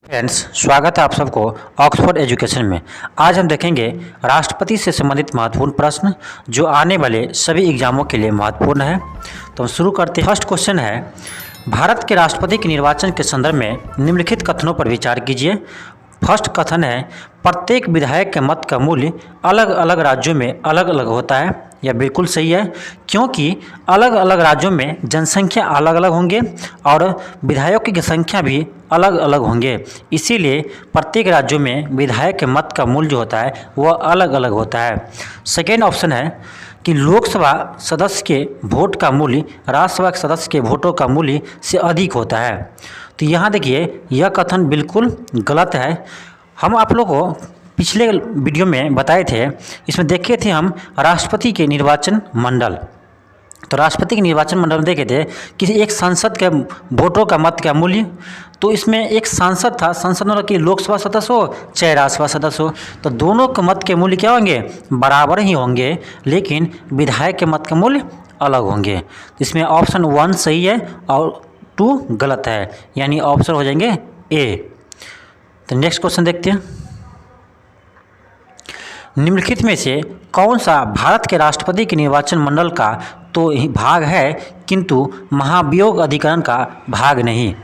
Friends, स्वागत है आप सबको ऑक्सफोर्ड एजुकेशन में। आज हम देखेंगे राष्ट्रपति से संबंधित महत्वपूर्ण प्रश्न जो आने वाले सभी एग्जामों के लिए महत्वपूर्ण है। तो हम शुरू करते हैं। फर्स्ट क्वेश्चन है, भारत के राष्ट्रपति के निर्वाचन के संदर्भ में निम्नलिखित कथनों पर विचार कीजिए। फर्स्ट कथन है, प्रत्येक विधायक के मत का मूल्य अलग अलग राज्यों में अलग अलग होता है। यह बिल्कुल सही है, क्योंकि अलग अलग राज्यों में जनसंख्या अलग अलग होंगे और विधायकों की संख्या भी अलग अलग होंगे, इसीलिए प्रत्येक राज्यों में विधायक के मत का मूल्य जो होता है वह अलग अलग होता है। सेकेंड ऑप्शन है कि लोकसभा सदस्य के वोट का मूल्य राज्यसभा के सदस्य के वोटों का मूल्य से अधिक होता है। तो यहाँ देखिए, यह कथन बिल्कुल गलत है। हम आप लोगों को पिछले वीडियो में बताए थे, इसमें देखे थे हम राष्ट्रपति के निर्वाचन मंडल। तो राष्ट्रपति के निर्वाचन मंडल में देखे थे कि एक सांसद के वोटों का मत का मूल्य, तो इसमें एक सांसद था, सांसद मतलब कि लोकसभा सदस्य हो चाहे राज्यसभा सदस्य हो, तो दोनों के मत के मूल्य क्या होंगे, बराबर ही होंगे, लेकिन विधायक के मत के मूल्य अलग होंगे। तो इसमें ऑप्शन 1 सही है और 2 गलत है, यानी ऑप्शन हो जाएंगे ए। तो नेक्स्ट क्वेश्चन देखते हैं। निम्नलिखित में से कौन सा भारत के राष्ट्रपति के निर्वाचन मंडल का तो भाग है किंतु महाभियोग अधिकरण का भाग नहीं।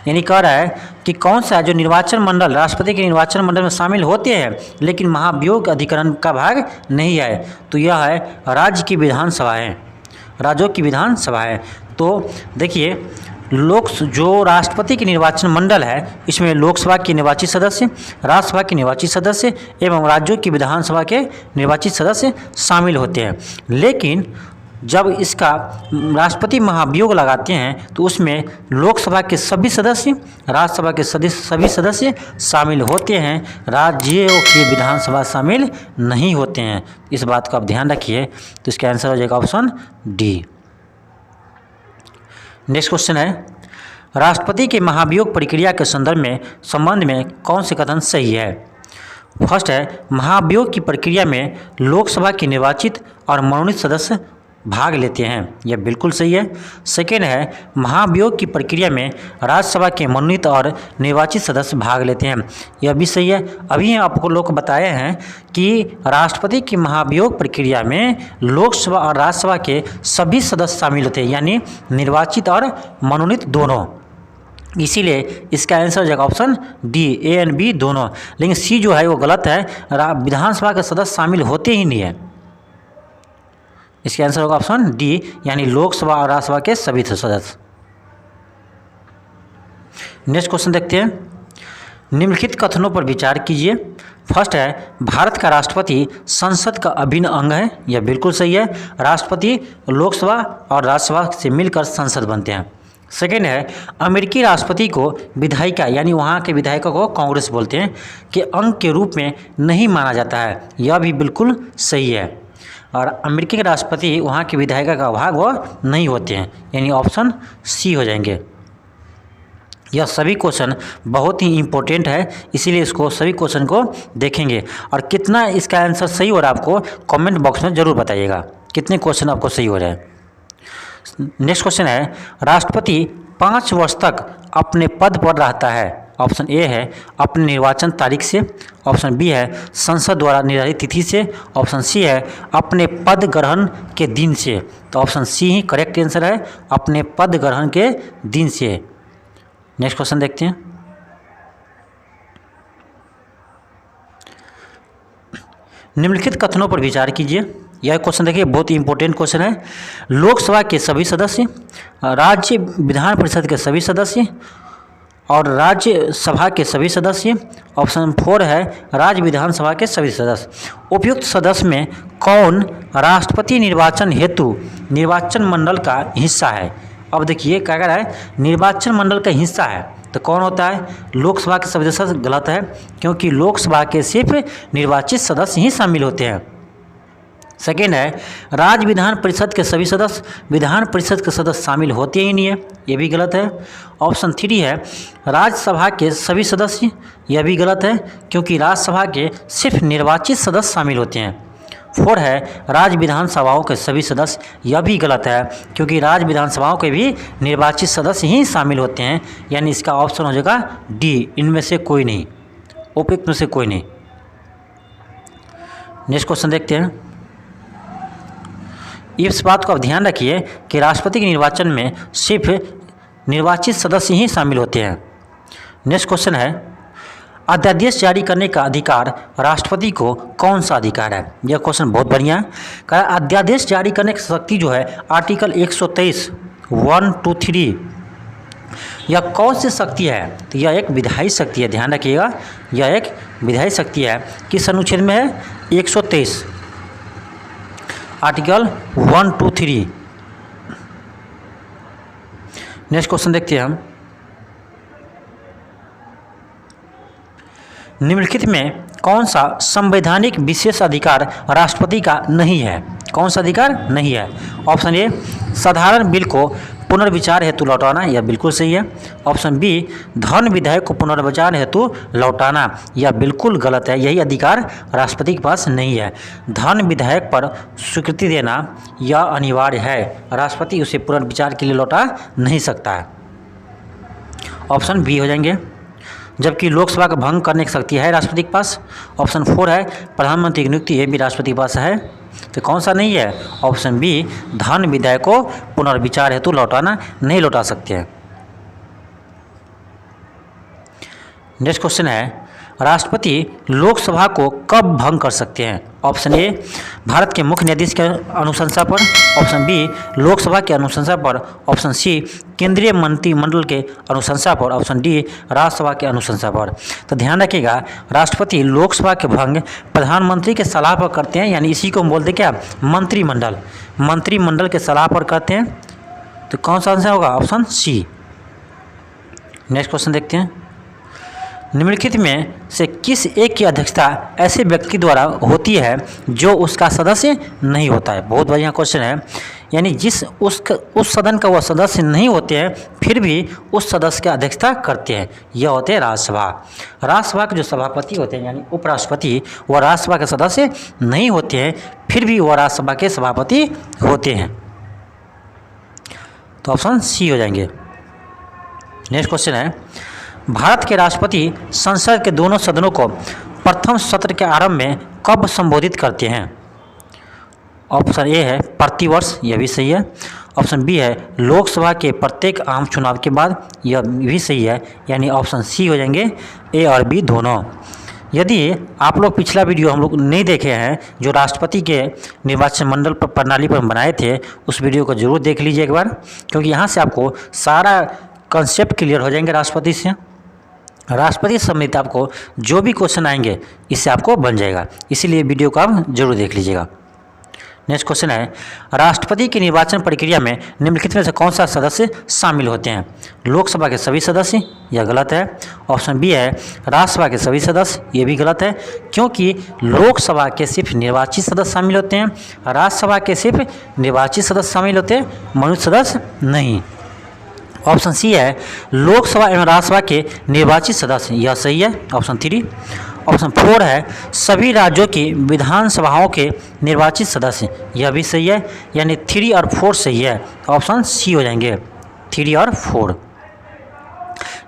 यानी कह रहा है कि कौन सा जो निर्वाचन मंडल राष्ट्रपति के निर्वाचन मंडल में शामिल होते हैं लेकिन महाभियोग अधिकरण का भाग नहीं है, तो यह है राज्य की विधानसभा है, राज्यों की विधानसभा है। तो देखिए, जो राष्ट्रपति के निर्वाचन मंडल है इसमें लोकसभा के निर्वाचित सदस्य, राज्यसभा के निर्वाचित सदस्य एवं राज्यों की विधानसभा के निर्वाचित सदस्य शामिल होते हैं। लेकिन जब इसका राष्ट्रपति महाभियोग लगाते हैं तो उसमें लोकसभा के सभी सदस्य, राज्यसभा के सभी सदस्य शामिल होते हैं, राज्यों की विधानसभा शामिल नहीं होते हैं। इस बात का आप ध्यान रखिए। तो इसका आंसर हो जाएगा ऑप्शन डी। नेक्स्ट क्वेश्चन है, राष्ट्रपति के महाभियोग प्रक्रिया के संबंध में कौन से कथन सही है। फर्स्ट है, महाभियोग की प्रक्रिया में लोकसभा के निर्वाचित और मनोनीत सदस्य भाग लेते हैं, यह बिल्कुल सही है। सेकेंड है, महाभियोग की प्रक्रिया में राज्यसभा के मनोनीत और निर्वाचित सदस्य भाग लेते हैं, यह भी सही है। अभी आपको लोग बताए हैं कि राष्ट्रपति की महाभियोग प्रक्रिया में लोकसभा और राज्यसभा के सभी सदस्य शामिल होते हैं, यानी निर्वाचित और मनोनीत दोनों, इसीलिए इसका आंसर हो जाएगा option D, A and B दोनों। लेकिन सी जो है वो गलत है, विधानसभा के सदस्य शामिल होते ही नहीं है। इसका आंसर होगा ऑप्शन डी, यानी लोकसभा और राज्यसभा के सभी सदस्य। नेक्स्ट क्वेश्चन देखते हैं। निम्नलिखित कथनों पर विचार कीजिए। फर्स्ट है, भारत का राष्ट्रपति संसद का अभिन्न अंग है, यह बिल्कुल सही है। राष्ट्रपति लोकसभा और राज्यसभा से मिलकर संसद बनते हैं। सेकेंड है, अमेरिकी राष्ट्रपति को विधायिका यानी वहाँ के विधायकों को कांग्रेस बोलते हैं के अंग के रूप में नहीं माना जाता है, यह भी बिल्कुल सही है। और अमेरिकी के राष्ट्रपति वहाँ के विधायिका का भाग वो नहीं होते हैं, यानी ऑप्शन सी हो जाएंगे। यह सभी क्वेश्चन बहुत ही इम्पोर्टेंट है, इसीलिए इसको सभी क्वेश्चन को देखेंगे। और कितना इसका आंसर सही हो रहा है आपको कमेंट बॉक्स में ज़रूर बताइएगा, कितने क्वेश्चन आपको सही हो रहे हैं। नेक्स्ट क्वेश्चन है, राष्ट्रपति 5 वर्ष तक अपने पद पर रहता है। ऑप्शन ए है अपने निर्वाचन तारीख से, ऑप्शन बी है संसद द्वारा निर्धारित तिथि से, ऑप्शन सी है अपने पद ग्रहण के दिन से। तो ऑप्शन सी ही करेक्ट आंसर है, अपने पद ग्रहण के दिन से। नेक्स्ट क्वेश्चन देखते हैं। निम्नलिखित कथनों पर विचार कीजिए। यह क्वेश्चन देखिए, बहुत ही इंपॉर्टेंट क्वेश्चन है। लोकसभा के सभी सदस्य, राज्य विधान परिषद के सभी सदस्य और राज्यसभा के सभी सदस्य। ऑप्शन 4 है राज्य विधानसभा के सभी सदस्य। उपयुक्त सदस्य में कौन राष्ट्रपति निर्वाचन हेतु निर्वाचन मंडल का हिस्सा है। अब देखिए क्या कह रहा है, निर्वाचन मंडल का हिस्सा है तो कौन होता है, लोकसभा के सभी सदस्य। गलत है, क्योंकि लोकसभा के सिर्फ निर्वाचित सदस्य ही शामिल होते हैं। सेकेंड है, राज्य विधान परिषद के सभी सदस्य, विधान परिषद के सदस्य शामिल होते ही नहीं है, ये भी गलत है। ऑप्शन 3 है राज्यसभा के सभी सदस्य, यह भी गलत है, क्योंकि राज्यसभा के सिर्फ निर्वाचित सदस्य शामिल होते हैं। 4 है राज्य विधानसभाओं के सभी सदस्य, यह भी गलत है क्योंकि राज्य विधानसभाओं के भी निर्वाचित सदस्य ही शामिल होते हैं, यानी इसका ऑप्शन हो जाएगा डी, इनमें से कोई नहीं, उपयुक्त में से कोई नहीं। नेक्स्ट क्वेश्चन देखते हैं। इस बात को आप ध्यान रखिए कि राष्ट्रपति के निर्वाचन में सिर्फ निर्वाचित सदस्य ही शामिल होते हैं। नेक्स्ट क्वेश्चन है अध्यादेश जारी करने का अधिकार राष्ट्रपति को कौन सा अधिकार है? यह क्वेश्चन बहुत बढ़िया है। कहा अध्यादेश जारी करने की शक्ति जो है आर्टिकल 123 1 2 3, यह कौन सी शक्ति है? तो यह एक विधायी शक्ति है, ध्यान रखिएगा, यह एक विधायी शक्ति है। किस अनुच्छेद में है? 123 आर्टिकल 1 2 3। नेक्स्ट क्वेश्चन देखते हैं हम। निम्नलिखित में कौन सा संवैधानिक विशेष अधिकार राष्ट्रपति का नहीं है? कौन सा अधिकार नहीं है? ऑप्शन ए साधारण बिल को पुनर्विचार हेतु लौटाना, यह बिल्कुल सही है। ऑप्शन बी धन विधेयक को पुनर्विचार हेतु लौटाना, यह बिल्कुल गलत है, यही अधिकार राष्ट्रपति के पास नहीं है। धन विधेयक पर स्वीकृति देना यह अनिवार्य है, राष्ट्रपति उसे पुनर्विचार के लिए लौटा नहीं सकता है। ऑप्शन बी हो जाएंगे। जबकि लोकसभा का भंग करने की शक्ति है राष्ट्रपति के पास। ऑप्शन 4 है प्रधानमंत्री की नियुक्ति, ये भी राष्ट्रपति के पास है। तो कौन सा नहीं है? ऑप्शन बी धन विधेयक को पुनर्विचार हेतु लौटाना, नहीं लौटा सकते हैं। नेक्स्ट क्वेश्चन है राष्ट्रपति लोकसभा को कब भंग कर सकते हैं? ऑप्शन ए भारत के मुख्य न्यायाधीश के अनुशंसा पर। ऑप्शन बी लोकसभा के अनुशंसा पर। ऑप्शन सी केंद्रीय मंत्रिमंडल के अनुशंसा पर। ऑप्शन डी राज्यसभा के अनुशंसा पर। तो ध्यान रखिएगा राष्ट्रपति लोकसभा के भंग प्रधानमंत्री के सलाह पर करते हैं, यानी इसी को हम बोलते क्या? मंत्रिमंडल, मंत्रिमंडल के सलाह पर करते हैं। तो कौन सा आंसर होगा? Option C. नेक्स्ट क्वेश्चन देखते हैं। निम्नलिखित में से किस एक की अध्यक्षता ऐसे व्यक्ति द्वारा होती है जो उसका सदस्य नहीं होता है? बहुत बढ़िया क्वेश्चन है। यानी जिस उस सदन का वह सदस्य नहीं होते हैं फिर भी उस सदस्य की अध्यक्षता करते हैं, यह होते हैं राज्यसभा। राज्यसभा के जो सभापति होते हैं यानी उपराष्ट्रपति, वह राज्यसभा के सदस्य नहीं होते हैं फिर भी वह राज्यसभा के सभापति होते हैं। तो ऑप्शन सी हो जाएंगे। नेक्स्ट क्वेश्चन है भारत के राष्ट्रपति संसद के दोनों सदनों को प्रथम सत्र के आरंभ में कब संबोधित करते हैं? ऑप्शन ए है प्रतिवर्ष, यह भी सही है। ऑप्शन बी है लोकसभा के प्रत्येक आम चुनाव के बाद, यह भी सही है, यानी ऑप्शन सी हो जाएंगे, ए और बी दोनों। यदि आप लोग पिछला वीडियो हम लोग नहीं देखे हैं जो राष्ट्रपति के निर्वाचन मंडल पर प्रणाली पर बनाए थे, उस वीडियो को जरूर देख लीजिए एक बार, क्योंकि यहाँ से आपको सारा कंसेप्ट क्लियर हो जाएंगे राष्ट्रपति से। राष्ट्रपति से संबंधित आपको जो भी क्वेश्चन आएंगे इससे आपको बन जाएगा, इसीलिए वीडियो को आप जरूर देख लीजिएगा। नेक्स्ट क्वेश्चन है राष्ट्रपति की निर्वाचन प्रक्रिया में निम्नलिखित में से कौन सा सदस्य शामिल होते हैं? लोकसभा के सभी सदस्य, यह गलत है। ऑप्शन बी है राज्यसभा के सभी सदस्य, ये भी गलत है, क्योंकि लोकसभा के सिर्फ निर्वाचित सदस्य शामिल होते हैं, राज्यसभा के सिर्फ निर्वाचित सदस्य शामिल होते हैं, मनुष्य सदस्य नहीं। ऑप्शन सी है लोकसभा एवं राज्यसभा के निर्वाचित सदस्य, यह सही है, ऑप्शन 3। ऑप्शन 4 है सभी राज्यों की विधानसभाओं के निर्वाचित सदस्य, यह भी सही है, यानी 3 और 4 सही है, ऑप्शन सी हो जाएंगे 3 और 4।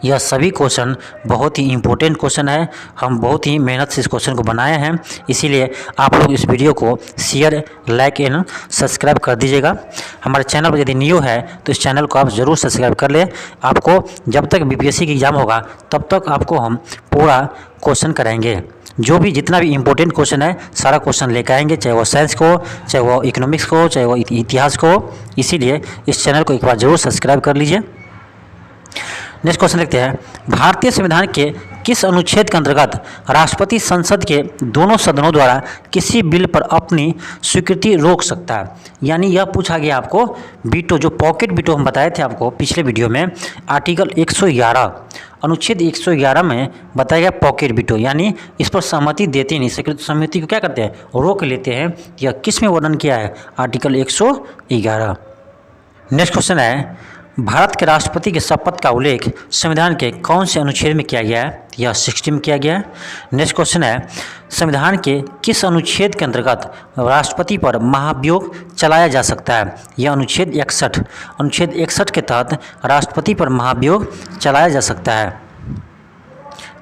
यह सभी क्वेश्चन बहुत ही इम्पोर्टेंट क्वेश्चन है, हम बहुत ही मेहनत से इस क्वेश्चन को बनाए हैं, इसीलिए आप लोग इस वीडियो को शेयर, लाइक एंड सब्सक्राइब कर दीजिएगा। हमारे चैनल पर यदि न्यू है तो इस चैनल को आप ज़रूर सब्सक्राइब कर लें। आपको जब तक बीपीएससी की एग्ज़ाम होगा तब तक आपको हम पूरा क्वेश्चन कराएंगे, जो भी जितना भी इम्पोर्टेंट क्वेश्चन है सारा क्वेश्चन लेकर आएंगे, चाहे वो साइंस को, चाहे वो इकोनॉमिक्स को, चाहे वो इतिहास को। इसीलिए इस चैनल को एक बार ज़रूर सब्सक्राइब कर लीजिए। नेक्स्ट क्वेश्चन देखते हैं भारतीय संविधान के किस अनुच्छेद के अंतर्गत राष्ट्रपति संसद के दोनों सदनों द्वारा किसी बिल पर अपनी स्वीकृति रोक सकता है? यानी यह पूछा गया आपको वीटो, जो पॉकेट वीटो हम बताए थे आपको पिछले वीडियो में, आर्टिकल 111 अनुच्छेद 111 में बताया गया पॉकेट वीटो, यानी इस पर सहमति देते नहीं, सहमति को क्या करते हैं? रोक लेते हैं। यह किस में वर्णन किया है? आर्टिकल 111। नेक्स्ट क्वेश्चन है भारत के राष्ट्रपति के शपथ का उल्लेख संविधान के कौन से अनुच्छेद में किया गया है? यह 60 में किया गया है। नेक्स्ट क्वेश्चन है, संविधान के किस अनुच्छेद के अंतर्गत राष्ट्रपति पर महाभियोग चलाया जा सकता है? यह अनुच्छेद 61। अनुच्छेद 61 के तहत राष्ट्रपति पर महाभियोग चलाया जा सकता है।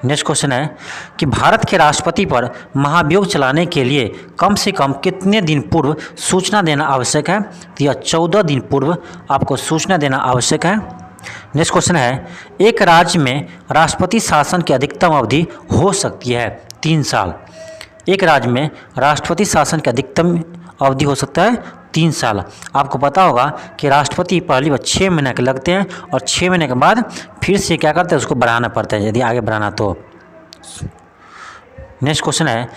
नेक्स्ट क्वेश्चन है कि भारत के राष्ट्रपति पर महाभियोग चलाने के लिए कम से कम कितने दिन पूर्व सूचना देना आवश्यक है? तो यह 14 दिन पूर्व आपको सूचना देना आवश्यक है। नेक्स्ट क्वेश्चन है, एक राज्य में राष्ट्रपति शासन की अधिकतम अवधि हो सकती है 3 साल। एक राज्य में राष्ट्रपति शासन की अधिकतम अवधि हो सकता है 3 साल। आपको पता होगा कि राष्ट्रपति पहली बार 6 महीने के लगते हैं और 6 महीने के बाद फिर से क्या करते हैं, उसको बढ़ाना पड़ता है यदि आगे बढ़ाना तो। नेक्स्ट क्वेश्चन है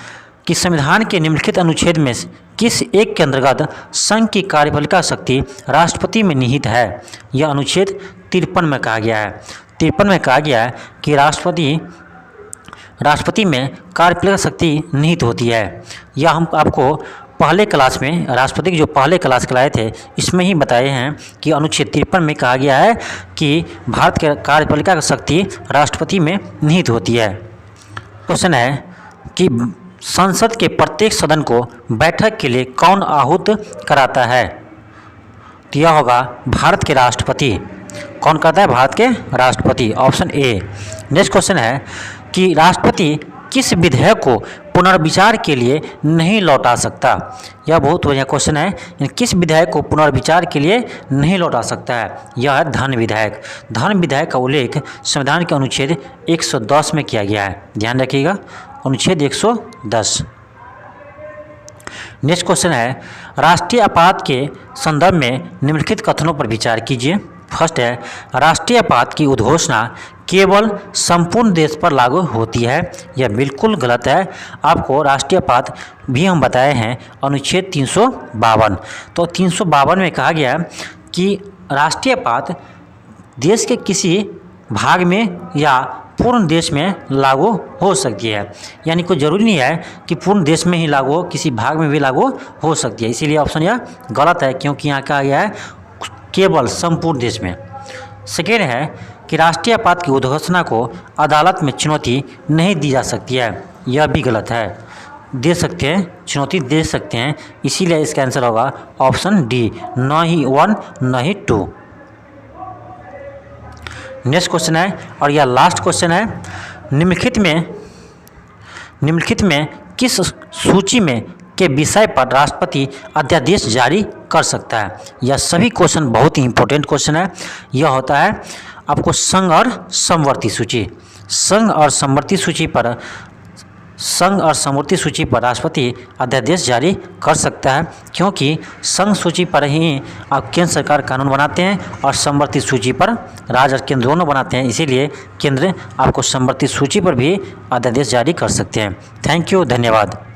कि संविधान के निम्नलिखित अनुच्छेद में किस एक के अंतर्गत संघ की कार्यपालिका शक्ति राष्ट्रपति में निहित है? यह अनुच्छेद 53 में कहा गया है। 53 में कहा गया है कि राष्ट्रपति में कार्यपालिका शक्ति निहित होती है। यह हम आपको पहले क्लास में राष्ट्रपति की जो पहले क्लास कराए थे इसमें ही बताए हैं कि अनुच्छेद 53 में कहा गया है कि भारत के कार्यपालिका की शक्ति राष्ट्रपति में निहित होती है। क्वेश्चन है कि संसद के प्रत्येक सदन को बैठक के लिए कौन आहूत कराता है? तो यह होगा भारत के राष्ट्रपति। कौन करता है? भारत के राष्ट्रपति, ऑप्शन ए। नेक्स्ट क्वेश्चन है कि राष्ट्रपति किस विधेयक को पुनर्विचार के लिए नहीं लौटा सकता? यह बहुत बढ़िया क्वेश्चन है। किस विधेयक को पुनर्विचार के लिए नहीं लौटा सकता है? यह है धन विधेयक। धन विधेयक का उल्लेख संविधान के अनुच्छेद 110 में किया गया है। ध्यान रखिएगा, अनुच्छेद 110। नेक्स्ट क्वेश्चन है, राष्ट्रीय आपात के संदर्भ में निम्नलिखित कथनों पर विचार कीजिए। फर्स्ट है, राष्ट्रीय आपात की उद्घोषणा केवल संपूर्ण देश पर लागू होती है। यह बिल्कुल गलत है। आपको राष्ट्रीय आपात भी हम बताए हैं अनुच्छेद 352। तो 352 में कहा गया कि राष्ट्रीय आपात देश के किसी भाग में या पूर्ण देश में लागू हो सकती है। यानी कोई ज़रूरी नहीं है कि पूर्ण देश में ही लागू हो, किसी भाग में भी लागू हो सकती है। इसीलिए ऑप्शन यह गलत है, क्योंकि यहाँ कहा गया है केवल संपूर्ण देश में। सेकेंड है कि राष्ट्रीय आपात की उद्घोषणा को अदालत में चुनौती नहीं दी जा सकती है। यह भी गलत है। दे सकते हैं, चुनौती दे सकते हैं। इसीलिए इसका आंसर होगा ऑप्शन डी, न ही 1 न ही 2। नेक्स्ट क्वेश्चन है और यह लास्ट क्वेश्चन है, निम्नलिखित में किस सूची में के विषय पर राष्ट्रपति अध्यादेश जारी कर सकता है? यह सभी क्वेश्चन बहुत ही इंपॉर्टेंट क्वेश्चन है। यह होता है आपको संघ और समवर्ती सूची। संघ और समवर्ती सूची पर राष्ट्रपति अध्यादेश जारी कर सकता है, क्योंकि संघ सूची पर ही आप केंद्र सरकार कानून बनाते हैं और समवर्ती सूची पर राज्य और केंद्र दोनों बनाते हैं। इसीलिए केंद्र आपको समवर्ती सूची पर भी अध्यादेश जारी कर सकते हैं। थैंक यू, धन्यवाद।